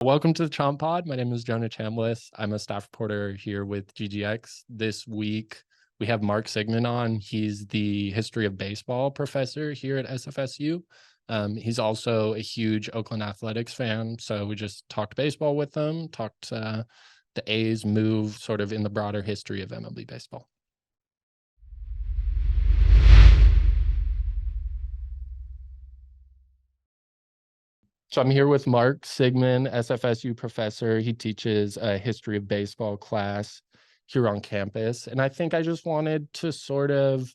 Welcome to the Chomp Pod. My name is Jonah Chambliss. I'm a staff reporter here with GGX. This week, we have Mark Sigmon on. He's the history of baseball professor here at SFSU. He's also a huge Oakland Athletics fan. So we just talked baseball with him, talked the A's move sort of in the broader history of MLB baseball. So I'm here with Mark Sigmon, SFSU professor. He teaches a history of baseball class here on campus. And I think I just wanted to sort of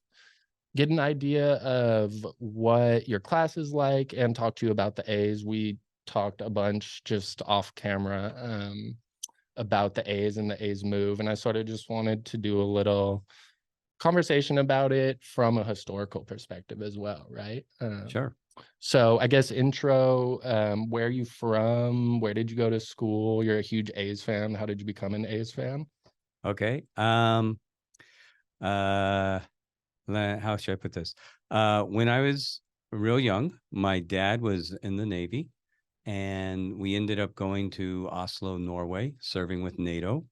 get an idea of what your class is like and talk to you about the A's. We talked a bunch just off camera about the A's and the A's move. And I sort of just wanted to do a little conversation about it from a historical perspective as well, right? Sure. So I guess intro, where are you from? Where did you go to school? You're a huge A's fan. How did you become an A's fan? Okay. How should I put this? When I was real young, my dad was in the Navy, and we ended up going to Oslo, Norway, serving with NATO.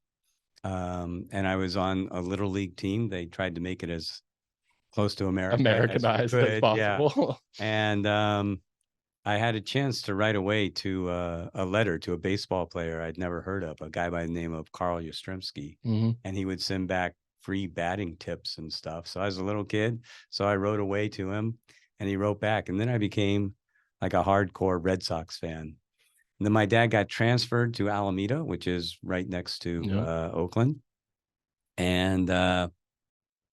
And I was on a little league team. They tried to make it as close to Americanized as possible. Yeah. And I had a chance to write away to a letter to a baseball player I'd never heard of, a guy by the name of Carl Yastrzemski. And he would send back free batting tips and stuff. So I was a little kid. So I wrote away to him, and he wrote back. And then I became like a hardcore Red Sox fan. And then my dad got transferred to Alameda, which is right next to Oakland. And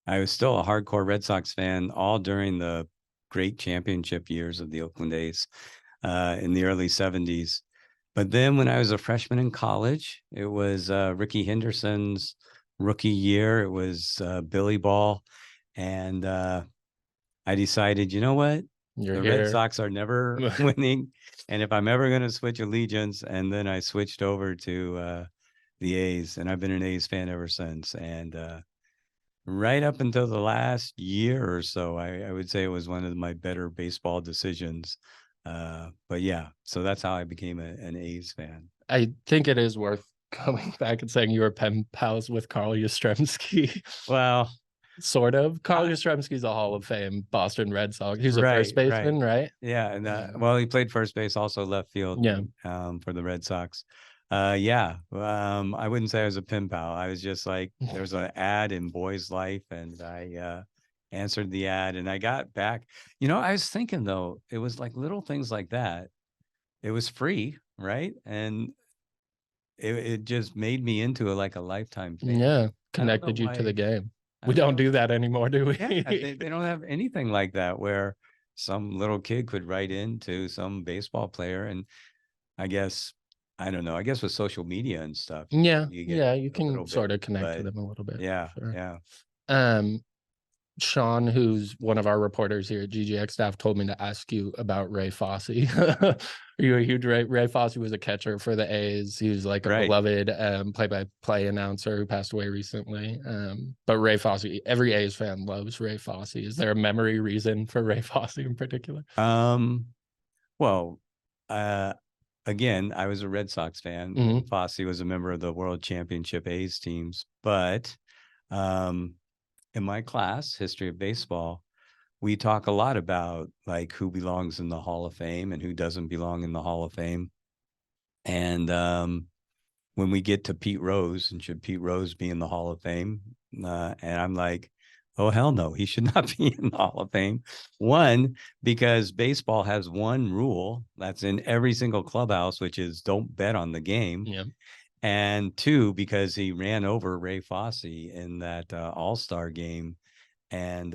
I was still a hardcore Red Sox fan all during the great championship years of the Oakland A's in the early 70s. But then when I was a freshman in college, it was Ricky Henderson's rookie year. It was Billy Ball. And I decided, you know what? Red Sox are never winning. And if I'm ever going to switch allegiance, and then I switched over to the A's, and I've been an A's fan ever since. And right up until the last year or so, I would say it was one of my better baseball decisions. But yeah, so that's how I became an A's fan. I think it is worth going back and saying you were pen pals with Carl Yastrzemski. Well, sort of. Carl Yastrzemski's a Hall of Fame Boston Red Sox. He was a first baseman, right? Yeah, and well, he played first base, also left field. Yeah, for the Red Sox. I wouldn't say I was a pen pal. I was just like, there was an ad in Boy's Life, and I answered the ad, and I got back. I was thinking, though, it was like little things like that. It was free, right? And it just made me into a lifetime fan. Yeah, connected you to the game. We don't do that anymore, do we? Yeah, they don't have anything like that where some little kid could write into some baseball player. And I guess, I don't know, I guess with social media and stuff. Yeah, you can sort of connect to them a little bit. Yeah, sure. Yeah. Sean, who's one of our reporters here at GGX staff, told me to ask you about Ray Fosse. Are you a huge Ray Fosse was a catcher for the A's. He was like a beloved play-by-play announcer who passed away recently. But Ray Fosse, every A's fan loves Ray Fosse. Is there a memory reason for Ray Fosse in particular? Well, again, I was a Red Sox fan. Fosse was a member of the World Championship A's teams, but in my class, History of Baseball, we talk a lot about like who belongs in the Hall of Fame and who doesn't belong in the Hall of Fame. And when we get to Pete Rose, and should Pete Rose be in the Hall of Fame? And I'm like, oh, hell no, he should not be in the Hall of Fame. One, because baseball has one rule that's in every single clubhouse, which is don't bet on the game. Yeah. And two, because he ran over Ray Fosse in that All-Star game and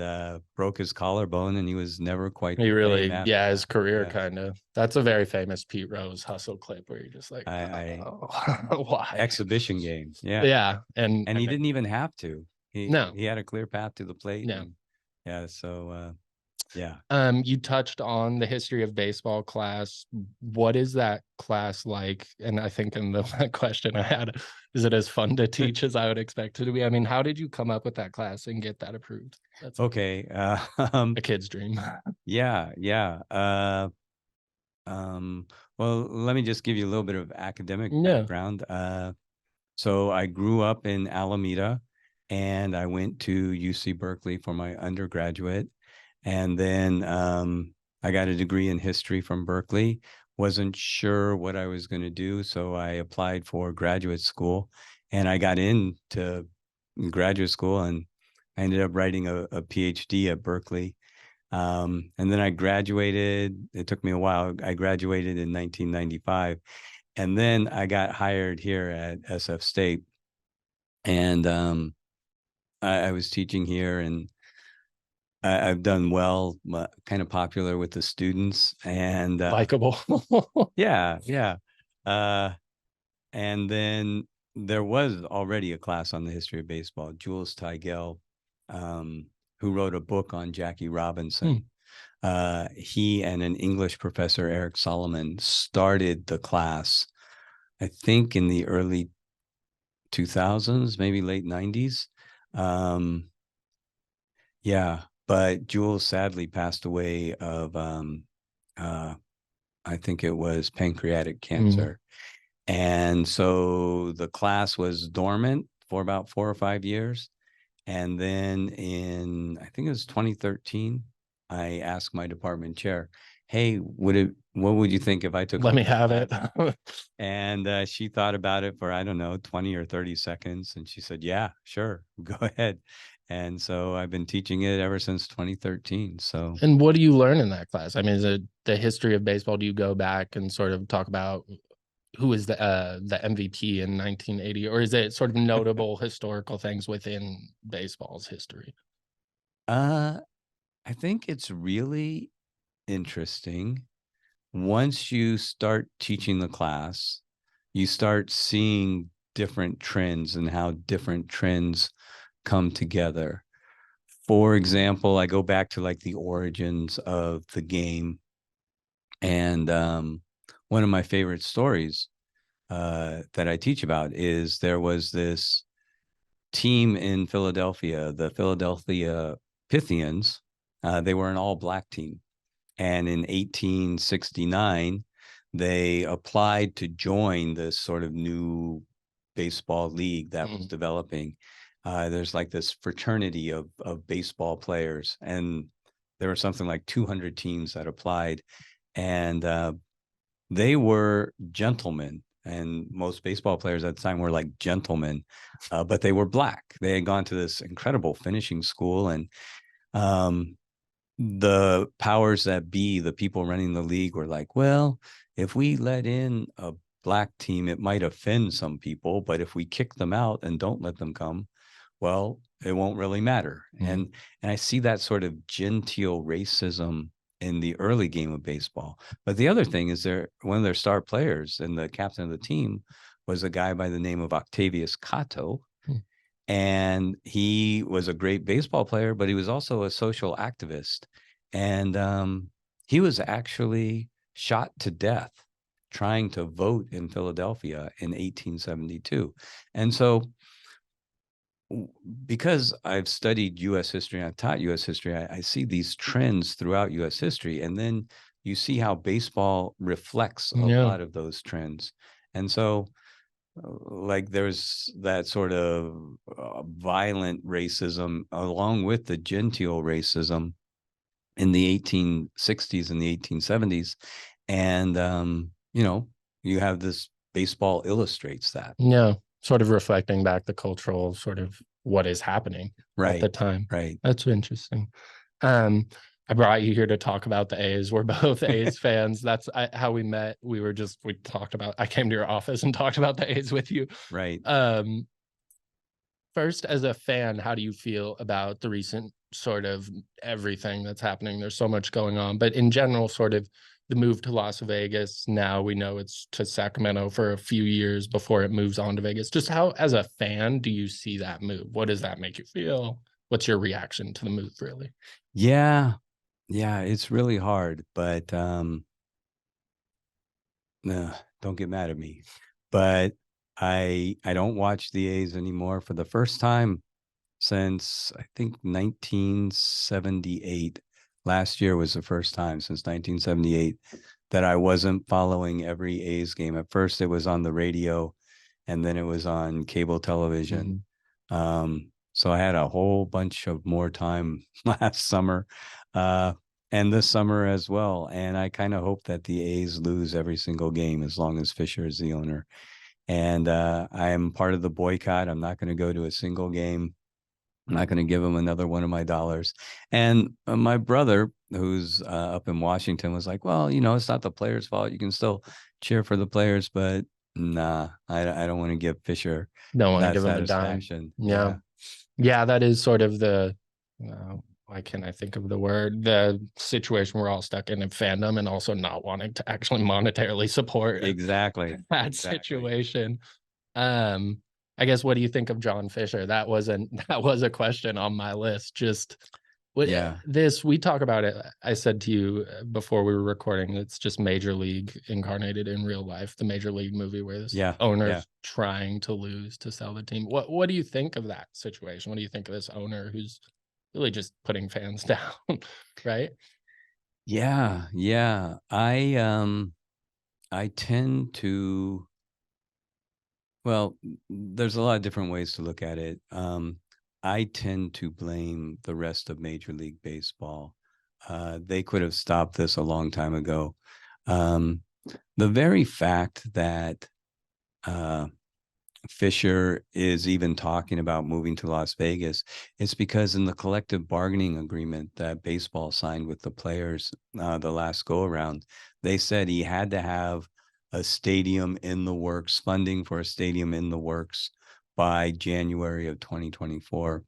broke his collarbone, and he was never quite. He really, his career kind of. That's a very famous Pete Rose hustle clip where you're just like, why? Exhibition game. Yeah. Yeah. And he didn't even have to. He had a clear path to the plate. Yeah. So yeah. You touched on the history of baseball class. What is that class like? And I think in the question I had, is it as fun to teach as I would expect it to be? I mean, how did you come up with that class and get that approved? That's okay. A kid's dream. Yeah. Well, let me just give you a little bit of academic Yeah. background. So I grew up in Alameda, and I went to UC Berkeley for my undergraduate. And then I got a degree in history from Berkeley. Wasn't sure what I was going to do, so I applied for graduate school, and I got into graduate school, and I ended up writing a PhD at Berkeley. And then I graduated. It took me a while. I graduated in 1995, and then I got hired here at SF State, and I was teaching here, and I've done well, kind of popular with the students, and Likeable. yeah, yeah. Uh, and then there was already a class on the history of baseball. Jules Teigel, who wrote a book on Jackie Robinson. He and an English professor, Eric Solomon, started the class, I think in the early 2000s, maybe late 90s. Yeah, but Jules sadly passed away of, I think it was pancreatic cancer. And so the class was dormant for about 4 or 5 years. And then in, I think it was 2013, I asked my department chair, hey, what would you think if I took Let over me the have class? it. And she thought about it for, I don't know, 20 or 30 seconds. And she said, yeah, sure, go ahead. And so I've been teaching it ever since 2013. So, And what do you learn in that class? I mean, is it the history of baseball? Do you go back and sort of talk about who is the MVP in 1980, or is it sort of notable historical things within baseball's history? I think it's really interesting. Once you start teaching the class, you start seeing different trends and how different trends come together. For example, I go back to like the origins of the game. And one of my favorite stories that I teach about is there was this team in Philadelphia, the Philadelphia Pythians. They were an all black team. And in 1869, they applied to join this sort of new baseball league that was developing. There's like this fraternity of baseball players, and there were something like 200 teams that applied, and they were gentlemen. And most baseball players at the time were like gentlemen, but they were black. They had gone to this incredible finishing school, and the powers that be, the people running the league, were like, well, if we let in a black team, it might offend some people, but if we kick them out and don't let them come, well, it won't really matter. And I see that sort of genteel racism in the early game of baseball. But the other thing is, one of their star players and the captain of the team was a guy by the name of Octavius Cato. And he was a great baseball player, but he was also a social activist. And he was actually shot to death trying to vote in Philadelphia in 1872. And so, because I've studied U.S. history and I've taught U.S. history, I see these trends throughout U.S. history. And then you see how baseball reflects a lot of those trends. And so, like, there's that sort of violent racism along with the genteel racism in the 1860s and the 1870s. And, you have this baseball illustrates that. Yeah, sort of reflecting back the cultural sort of what is happening at the time. Right. That's interesting. I brought you here to talk about the A's. We're both A's fans. That's how we met. We talked about, I came to your office and talked about the A's with you. Right. First, as a fan, how do you feel about the recent sort of everything that's happening? There's so much going on, but in general, sort of the move to Las Vegas. Now we know it's to Sacramento for a few years before it moves on to Vegas. Just how, as a fan, do you see that move? What does that make you feel? What's your reaction to the move, really? Yeah, it's really hard, but no, don't get mad at me. But I don't watch the A's anymore for the first time since, I think, 1978. Last year was the first time since 1978 that I wasn't following every A's game. At first it was on the radio, and then it was on cable television. So I had a whole bunch of more time last summer, and this summer as well. And I kind of hope that the A's lose every single game as long as Fisher is the owner. And I am part of the boycott. I'm not going to go to a single game. I'm not going to give him another one of my dollars. And my brother, who's up in Washington, was like, well, it's not the players' fault. You can still cheer for the players, but nah, I don't want to give Fisher don't want to that give him a dime. satisfaction. Yeah, that is sort of the why can't I think of the word? The situation we're all stuck in fandom, and also not wanting to actually monetarily support that situation. I guess, what do you think of John Fisher? That was a question on my list. Just we talk about it. I said to you before we were recording, it's just Major League incarnated in real life, the Major League movie where this owner's trying to lose to sell the team. What do you think of that situation? What do you think of this owner who's really just putting fans down, right? Yeah. I tend to, well, there's a lot of different ways to look at it. I tend to blame the rest of Major League Baseball. They could have stopped this a long time ago. The very fact that Fisher is even talking about moving to Las Vegas, it's because in the collective bargaining agreement that baseball signed with the players the last go around, they said he had to have a stadium in the works, funding for a stadium in the works by January of 2024.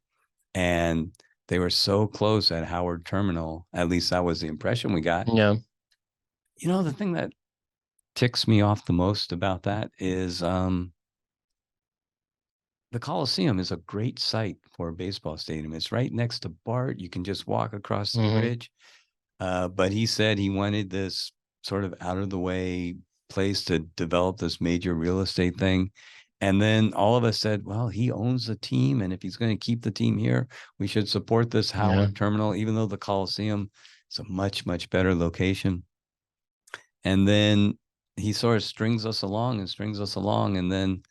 And they were so close at Howard Terminal. At least that was the impression we got. Yeah. The thing that ticks me off the most about that is the Coliseum is a great site for a baseball stadium. It's right next to BART. You can just walk across the bridge. But he said he wanted this sort of out of the way place to develop this major real estate thing. And then all of us said, well, he owns the team, and if he's going to keep the team here, we should support this Howard Terminal, even though the Coliseum is a much, much better location. And then he sort of strings us along. And then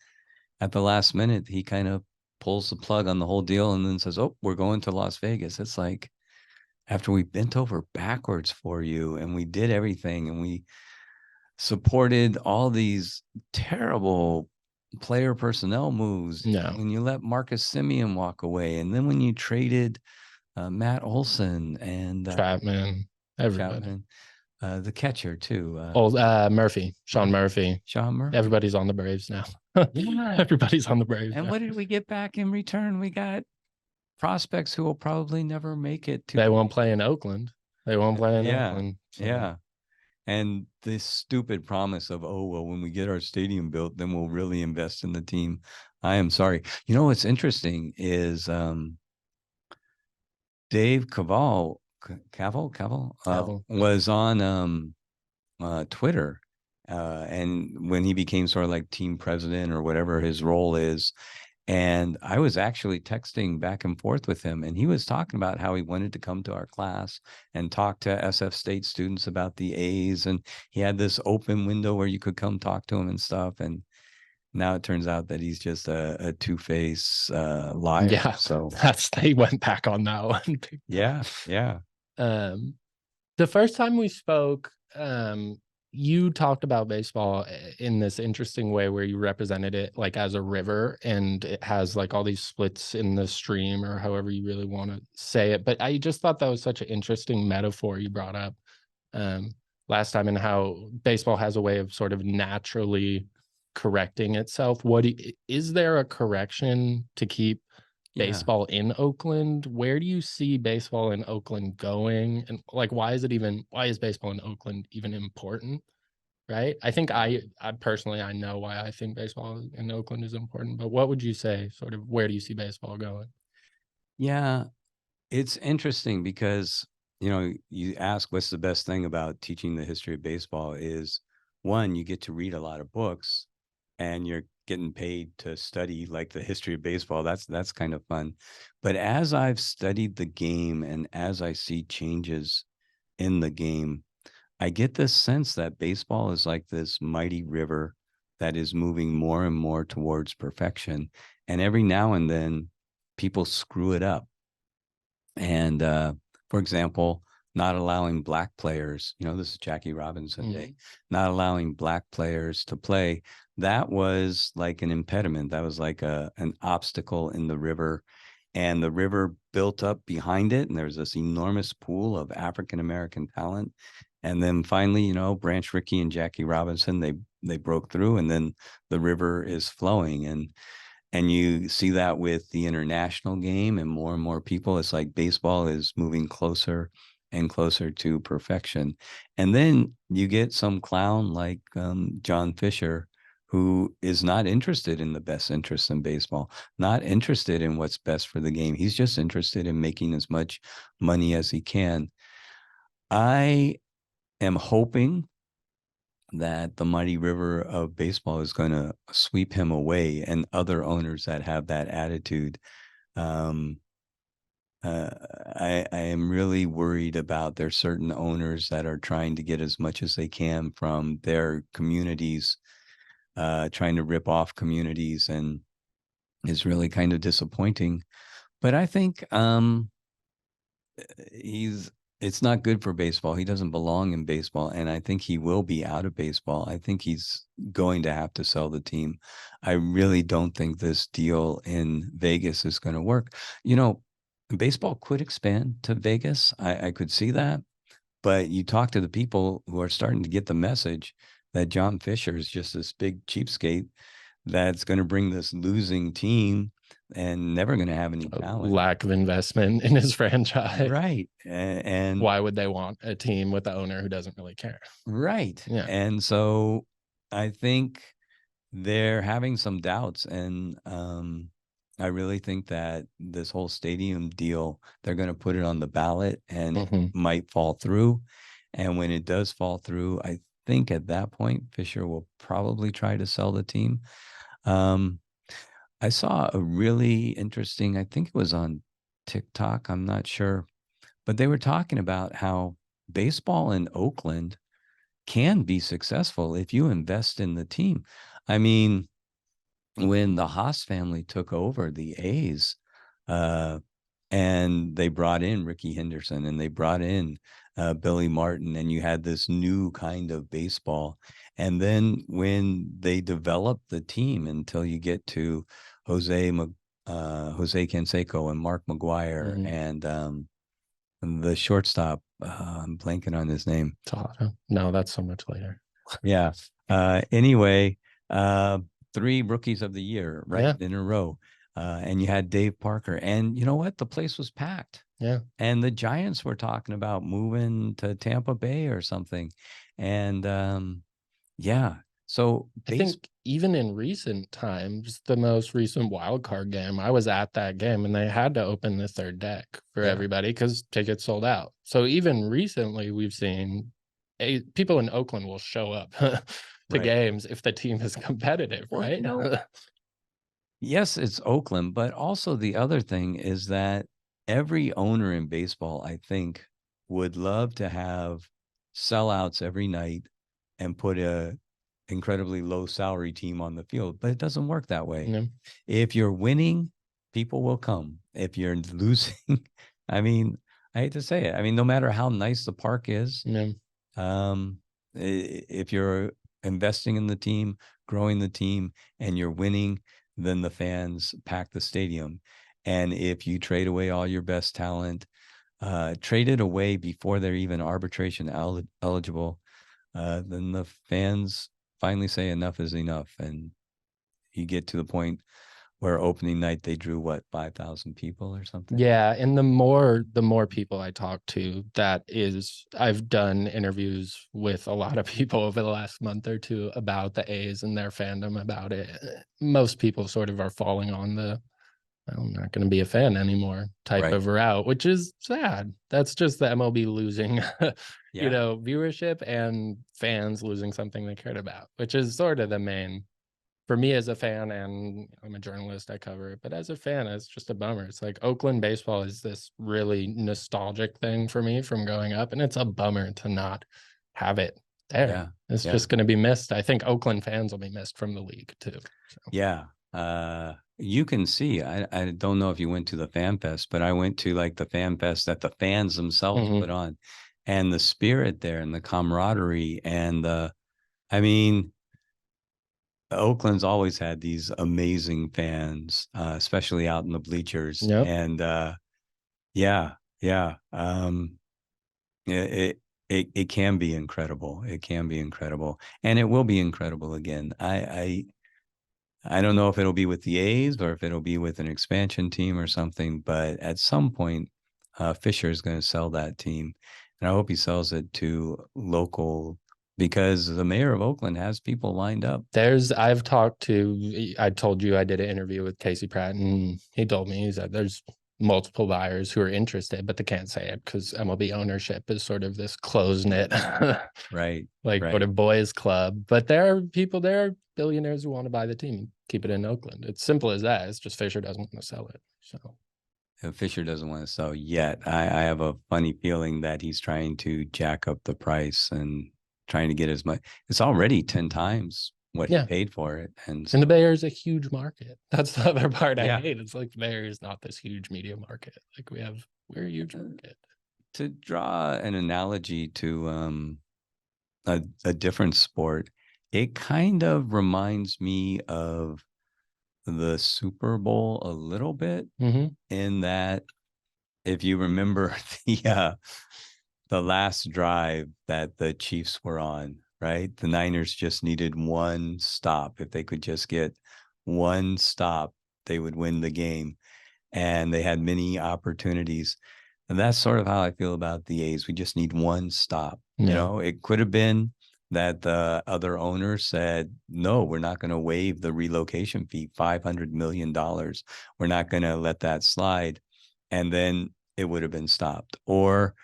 at the last minute, he kind of pulls the plug on the whole deal and then says, oh, we're going to Las Vegas. It's like, after we bent over backwards for you and we did everything and we supported all these terrible player personnel moves. When you let Marcus Semien walk away, and then when you traded Matt Olson and Chapman, everybody. The catcher too. Murphy, Sean Murphy. Everybody's on the Braves now. Everybody's on the Braves. And what did we get back in return? We got prospects who will probably never make it to. They won't play in Oakland. Oakland. So. And this stupid promise of, oh, well, when we get our stadium built, then we'll really invest in the team. I am sorry. What's interesting is Dave Cavill was on Twitter. And when he became sort of like team president or whatever his role is, and I was actually texting back and forth with him, and he was talking about how he wanted to come to our class and talk to SF State students about the A's. And he had this open window where you could come talk to him and stuff. And now it turns out that he's just a two-face liar. Yeah. So they went back on that one. Yeah. The first time we spoke, you talked about baseball in this interesting way where you represented it like as a river, and it has like all these splits in the stream, or however you really want to say it. But I just thought that was such an interesting metaphor you brought up last time, and how baseball has a way of sort of naturally correcting itself. Is there a correction to keep baseball in Oakland? Where do you see baseball in Oakland going? And like, why is baseball in Oakland even important? Right. I think I personally, I know why I think baseball in Oakland is important, but what would you say, sort of, where do you see baseball going? Yeah, it's interesting because, you ask what's the best thing about teaching the history of baseball is, one, you get to read a lot of books and you're getting paid to study like the history of baseball. That's kind of fun. But as I've studied the game and as I see changes in the game, I get this sense that baseball is like this mighty river that is moving more and more towards perfection. And every now and then people screw it up. And for example, not allowing black players, this is Jackie Robinson Day, not allowing black players to play. That was like an impediment. That was like an obstacle in the river. And the river built up behind it. And there's this enormous pool of African American talent. And then finally, Branch Rickey and Jackie Robinson, they broke through, and then the river is flowing. And you see that with the international game and more people. It's like baseball is moving closer and closer to perfection. And then you get some clown like John Fisher, who is not interested in the best interest in baseball, not interested in what's best for the game. He's just interested in making as much money as he can. I am hoping that the mighty river of baseball is going to sweep him away, and other owners that have that attitude. Um, I am really worried about there's certain owners that are trying to get as much as they can from their communities, trying to rip off communities, and is really kind of disappointing. But I think it's not good for baseball. He doesn't belong in baseball. And I think he will be out of baseball. I think he's going to have to sell the team. I really don't think this deal in Vegas is going to work. Baseball could expand to Vegas. I could see that. But you talk to the people who are starting to get the message that John Fisher is just this big cheapskate that's going to bring this losing team and never going to have any talent. Lack of investment in his franchise. Right. And why would they want a team with the owner who doesn't really care? Right. Yeah. And so I think they're having some doubts. And I really think that this whole stadium deal, they're going to put it on the ballot, and it might fall through. And when it does fall through, I think at that point, Fisher will probably try to sell the team. I saw a really interesting, I think it was on TikTok, I'm not sure, but they were talking about how baseball in Oakland can be successful if you invest in the team. I mean, when the Haas family took over the A's, and they brought in Ricky Henderson, and they brought in Billy Martin, and you had this new kind of baseball. And then when they developed the team until you get to Jose Canseco and Mark McGuire and the shortstop, I'm blanking on his name. No, that's so much later. Yeah. Anyway, 3 rookies of the year in a row. And you had Dave Parker, and you know what? The place was packed. Yeah. And the Giants were talking about moving to Tampa Bay or something. And yeah. So I think even in recent times, the most recent wild card game, I was at that game, and they had to open the third deck for everybody because tickets sold out. So even recently, we've seen people in Oakland will show up to games if the team is competitive, right? Yes, it's Oakland, but also the other thing is that every owner in baseball, I think, would love to have sellouts every night and put a incredibly low salary team on the field, but it doesn't work that way. If you're winning, people will come. If you're losing, I mean, I hate to say it. I mean, no matter how nice the park is, if you're investing in the team, growing the team, and you're winning, then the fans pack the stadium. And if you trade away all your best talent, trade it away before they're even arbitration eligible, then the fans finally say enough is enough. And you get to the point where opening night, they drew 5,000 people or something. Yeah. And the more people I talk to, I've done interviews with a lot of people over the last month or two about the A's and their fandom about it. Most people sort of are falling on the, I'm not going to be a fan anymore type of route, which is sad. That's just the MLB losing, viewership and fans losing something they cared about, which is sort of the main, for me as a fan, and I'm a journalist, I cover it, but as a fan, it's just a bummer. It's like Oakland baseball is this really nostalgic thing for me from growing up, and it's a bummer to not have it there. Yeah. It's just going to be missed. I think Oakland fans will be missed from the league too. So. Yeah. You can see, I don't know if you went to the fan fest, but I went to like the fan fest that the fans themselves put on, and the spirit there and the camaraderie and I mean, Oakland's always had these amazing fans, especially out in the bleachers. Yep. And yeah. It can be incredible. It can be incredible, and it will be incredible again. I don't know if it'll be with the A's or if it'll be with an expansion team or something, but at some point, Fisher is going to sell that team, and I hope he sells it to local, because the mayor of Oakland has people lined up. I told you I did an interview with Casey Pratt, and he told me, he said there's multiple buyers who are interested, but they can't say it because MLB ownership is sort of this close-knit, right? Sort of boys club. But there are billionaires who want to buy the team, keep it in Oakland. It's simple as that. It's just Fisher doesn't want to sell it. So if Fisher doesn't want to sell yet, I have a funny feeling that he's trying to jack up the price and trying to get as much. It's already 10 times what he paid for it. And the Bay Area is a huge market. That's the other part I hate. It's like the Bay Area is not this huge media market. Like we're a huge market. To draw an analogy to a different sport, it kind of reminds me of the Super Bowl a little bit, in that if you remember the last drive that the Chiefs were on, right? The Niners just needed one stop. If they could just get one stop, they would win the game. And they had many opportunities. And that's sort of how I feel about the A's. We just need one stop. You know, it could have been that the other owner said, no, we're not going to waive the relocation fee, $500 million. We're not going to let that slide. And then it would have been stopped. Or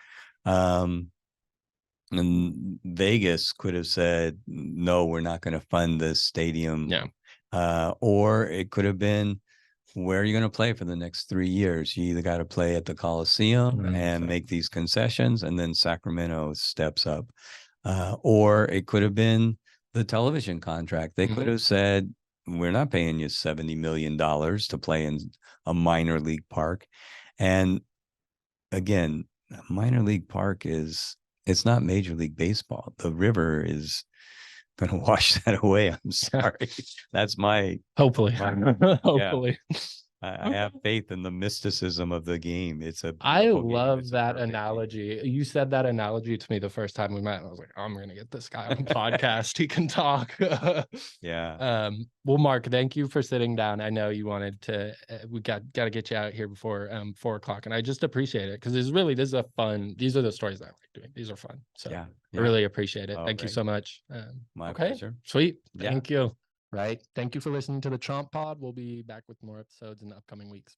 and Vegas could have said, no, we're not going to fund this stadium. Or it could have been, where are you going to play for the next 3 years? You either got to play at the Coliseum and make these concessions, and then Sacramento steps up. Or it could have been the television contract. They could have said, we're not paying you $70 million to play in a minor league park. And again, a minor league park it's not Major League Baseball. The river is going to wash that away. I'm sorry. That's hopefully. Hopefully. I have faith in the mysticism of the game. I love that analogy. You said that analogy to me the first time we met. I was like, I'm going to get this guy on the podcast. He can talk. Well, Mark, thank you for sitting down. I know you wanted to, we got to get you out here before 4 o'clock. And I just appreciate it because these are the stories I like doing. These are fun. So I really appreciate it. Thank you so much. My pleasure. Sweet. Thank you. Right. Thank you for listening to the Chomp Pod. We'll be back with more episodes in the upcoming weeks.